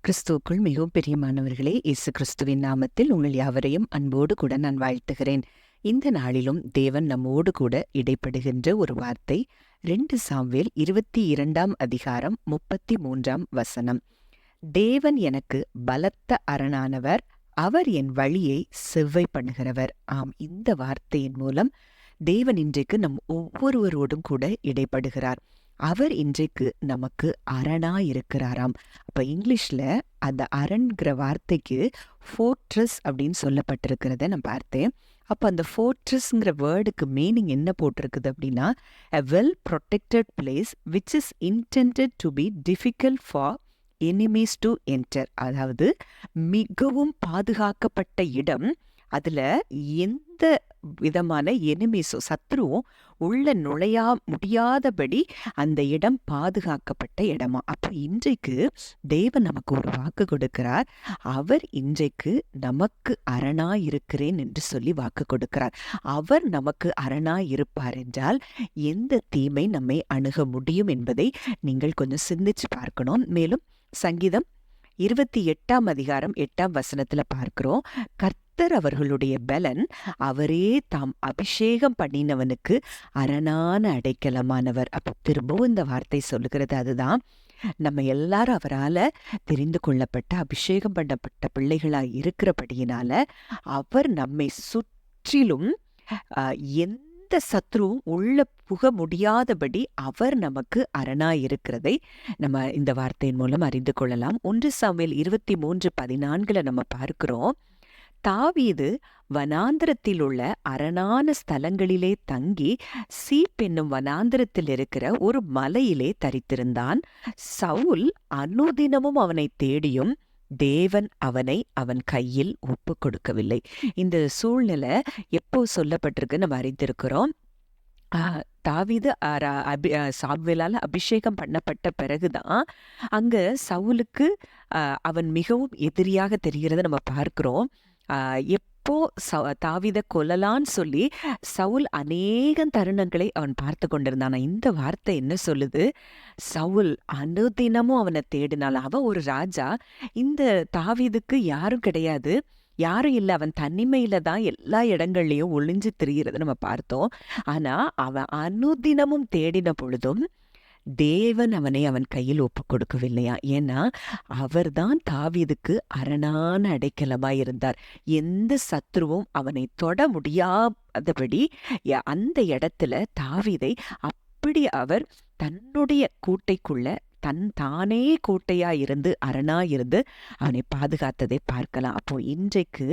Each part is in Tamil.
கிறிஸ்துவுக்குள் மிகவும் பிரியமானவர்களே, இயேசு கிறிஸ்துவின் நாமத்தில் உங்கள் யாவரையும் அன்போடு கூட நான் வாழ்த்துகிறேன். இந்த நாளிலும் தேவன் நம்மோடு கூட இடைப்படுகின்ற ஒரு வார்த்தை 2 சாமுவேல் 22 அதிகாரம் 33 தேவன் எனக்கு பலத்த அரணானவர், அவர் என் வழியை செவ்வை பண்ணுகிறவர். ஆம், இந்த வார்த்தையின் மூலம் தேவன் இன்றைக்கு நம் ஒவ்வொருவரோடும் கூட இடைப்படுகிறார். அவர் இன்றைக்கு நமக்கு அரணா இருக்கிறாராம். அப்ப இங்கிலீஷ்ல அந்த அரண்கிற வார்த்தைக்கு ஃபோர்ட்ரஸ் அப்படின்னு சொல்லப்பட்டிருக்கிறத நான் பார்த்தேன். அப்ப அந்த ஃபோர்ட்ரஸ்ங்கிற வேர்டுக்கு மீனிங் என்ன போட்டிருக்குது அப்படின்னா, a well protected place which is intended to be difficult for enemies to enter. அதாவது மிகவும் பாதுகாக்கப்பட்ட இடம், அதுல எந்த விதமான எனிமீஸோ சத்ருவும் உள்ள நுழையா முடியாதபடி அந்த இடம் பாதுகாக்கப்பட்ட இடமா. அப்போ இன்றைக்கு தேவன் நமக்கு ஒரு வாக்கு கொடுக்கிறார். அவர் இன்றைக்கு நமக்கு அரணா இருக்கிறேன் என்று சொல்லி வாக்கு கொடுக்கிறார். அவர் நமக்கு அரணா இருப்பார் என்றால் எந்த தீமை நம்மை அணுக முடியும் என்பதை நீங்கள் கொஞ்சம் சிந்திச்சு பார்க்கணும். மேலும் சங்கீதம் 28 அதிகாரம் 8 பார்க்கிறோம், கர்த்தர் அவர்களுடைய பலன், அவரே தாம் அபிஷேகம் பண்ணினவனுக்கு அரணான அடைக்கலமானவர். அப்ப திரும்பவும் இந்த வார்த்தை சொல்லுகிறது அதுதான், நம்ம எல்லாரும் அவரால தெரிந்து கொள்ளப்பட்ட அபிஷேகம் பண்ணப்பட்ட பிள்ளைகளாய் இருக்கிறபடியினால அவர் நம்மை சுற்றிலும் எந்த சத்ருவும் உள்ள புக முடியாதபடி அவர் நமக்கு அரணாய் இருக்கிறதை நம்ம இந்த வார்த்தையின் மூலம் அறிந்து கொள்ளலாம். 1 சாமுவேல் 23:14 நம்ம பார்க்கிறோம், தாவீது வனாந்திரத்தில் உள்ள அரணான ஸ்தலங்களிலே தங்கி சீப் என்னும் வனாந்திரத்தில் இருக்கிற ஒரு மலையிலே தரித்திருந்தான். சவுல் அனுதினமும் அவனை தேடியும் தேவன் அவனை அவன் கையில் ஒப்பு கொடுக்கவில்லை. இந்த சூழ்நிலை எப்போ சொல்லப்பட்டிருக்கு நம்ம அறிந்திருக்கிறோம். தாவீது சாமுவேலால அபிஷேகம் பண்ணப்பட்ட பிறகுதான் அங்க சவுலுக்கு அவன் மிகவும் எதிரியாக தெரிகிறத நம்ம பார்க்கிறோம். எப்போ தாவீதை கொல்லலான்னு சொல்லி சவுல் அநேக தருணங்களை அவன் பார்த்து கொண்டிருந்தான். இந்த வார்த்தை என்ன சொல்லுது? சவுல் அனுதினமும் அவனை தேடினால அவன் ஒரு ராஜா, இந்த தாவீதுக்கு யாரும் கிடையாது, யாரும் இல்லை, அவன் தனிமையில தான் எல்லா இடங்கள்லயும் ஒளிஞ்சு திரிகிறத நம்ம பார்த்தோம். ஆனா அவன் அனுதினமும் தேடின பொழுதும் தேவன் அவனை அவன் கையில் ஒப்பு கொடுக்கவில்லையா. ஏன்னா அவர்தான் தாவீதுக்கு அரணான அடைக்கலமாய் இருந்தார். எந்த சத்ருவும் அவனை தொட முடியாதபடி அந்த இடத்துல தாவீதை அப்படி அவர் தன்னுடைய கூட்டைக்குள்ள தானே கோட்டையா இருந்து அரணா இருந்து அவனை பாதுகாத்ததை பார்க்கலாம். அப்போ இன்றைக்கு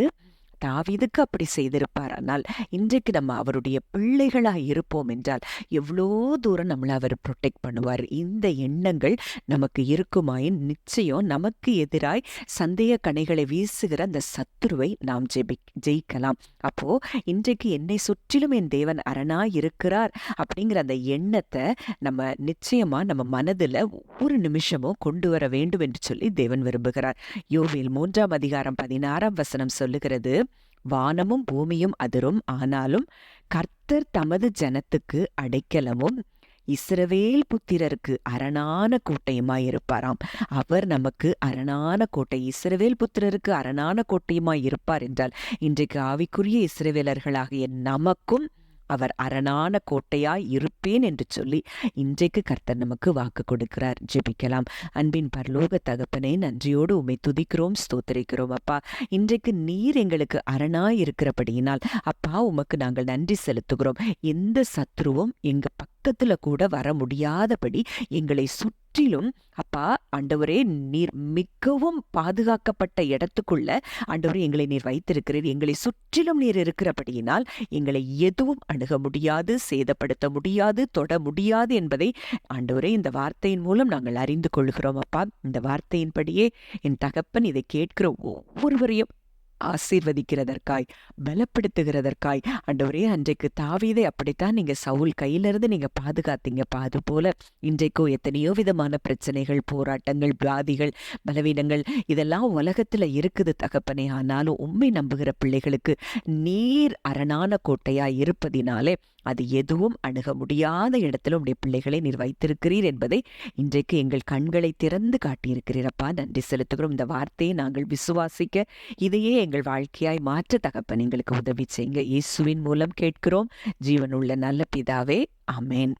தாவீதுக்கு அப்படி செய்திருப்பார். ஆனால் இன்றைக்கு நம்ம அவருடைய பிள்ளைகளாய் இருப்போம் என்றால் எவ்வளோ தூரம் நம்மளை அவர் ப்ரொடெக்ட் பண்ணுவார். இந்த எண்ணங்கள் நமக்கு இருக்குமாயின் நிச்சயம் நமக்கு எதிராய் சந்தேக கணைகளை வீசுகிற அந்த சத்துருவை நாம் ஜெயிக்கலாம். அப்போ இன்றைக்கு என்னை சுற்றிலும் என் தேவன் அரணாய் இருக்கிறார் அப்படிங்கிற அந்த எண்ணத்தை நம்ம நிச்சயமா நம்ம மனதில் ஒவ்வொரு நிமிஷமும் கொண்டு வர வேண்டும் என்று சொல்லி தேவன் விரும்புகிறார். யோவேல் 3 அதிகாரம் 16 சொல்லுகிறது, வானமும் பூமியும் அதிரும், ஆனாலும் கர்த்தர் தமது ஜனத்துக்கு அடைக்கலமும் இஸ்ரவேல் புத்திரருக்கு அரணான கோட்டையுமாயிருப்பாராம். அவர் நமக்கு அரணான கோட்டை, இஸ்ரவேல் புத்திரருக்கு அரணான கோட்டையுமாய் இருப்பார் என்றால் இன்றைக்கு ஆவிக்குரிய இஸ்ரவேலர்களாகிய நமக்கும் அவர் அரணான கோட்டையாய் இருப்பேன் என்று சொல்லி இன்றைக்கு கர்த்தர் நமக்கு வாக்கு கொடுக்கிறார். ஜெபிக்கலாம். அன்பின் பரலோக தகப்பனே, நன்றியோடு உம்மை துதிக்கிறோம், ஸ்தோத்திரிக்கிறோம். அப்பா, இன்றைக்கு நீர் எங்களுக்கு அரணாய் இருக்கிறபடியினால் அப்பா உமக்கு நாங்கள் நன்றி செலுத்துகிறோம். எந்த சத்ருவும் எங்க பக்கத்துல கூட வர முடியாதபடி எங்களை சுற்றிலும் அப்பா ஆண்டவரே நீர் மிகவும் பாதுகாக்கப்பட்ட இடத்துக்குள்ள ஆண்டவரே எங்களை நீர் வைத்திருக்கிறீர். எங்களை சுற்றிலும் நீர் இருக்கிறபடியினால் எங்களை எதுவும் அணுக முடியாது, சேதப்படுத்த முடியாது, தொட முடியாது என்பதை ஆண்டவரே இந்த வார்த்தையின் மூலம் நாங்கள் அறிந்து கொள்கிறோம். அப்பா, இந்த வார்த்தையின்படியே என் தகப்பன் இதை கேட்கிற ஒவ்வொருவரையும் ஆசீர்வதிக்கிறதற்காய், பலப்படுத்துகிறதற்காய் ஆண்டவரே, அன்றைக்கு தாவீதை அப்படித்தான் நீங்க சவுல் கையிலிருந்து நீங்க பாதுகாத்தீங்கப்பா. அது போல இன்றைக்கோ எத்தனையோ விதமான பிரச்சனைகள், போராட்டங்கள், வியாதிகள், பலவீனங்கள் இதெல்லாம் உலகத்துல இருக்குது தகப்பனே. ஆனாலும் உம்மை நம்புகிற பிள்ளைகளுக்கு நீர் அரணான கோட்டையா இருப்பதினாலே அது எதுவும் அணுக முடியாத இடத்துல உடைய பிள்ளைகளை நீர் வைத்திருக்கிறீர் என்பதை இன்றைக்கு எங்கள் கண்களை திறந்து காட்டியிருக்கிறீரப்பா. நன்றி செலுத்துகிறோம். இந்த வார்த்தையை நாங்கள் விசுவாசிக்க இதையே எங்கள் வாழ்க்கையாய் மாற்ற தகப்பன் எங்களுக்கு உதவி செய்யுங்க. இயேசுவின் மூலம் கேட்கிறோம் ஜீவனுள்ள நல்ல பிதாவே, ஆமென்.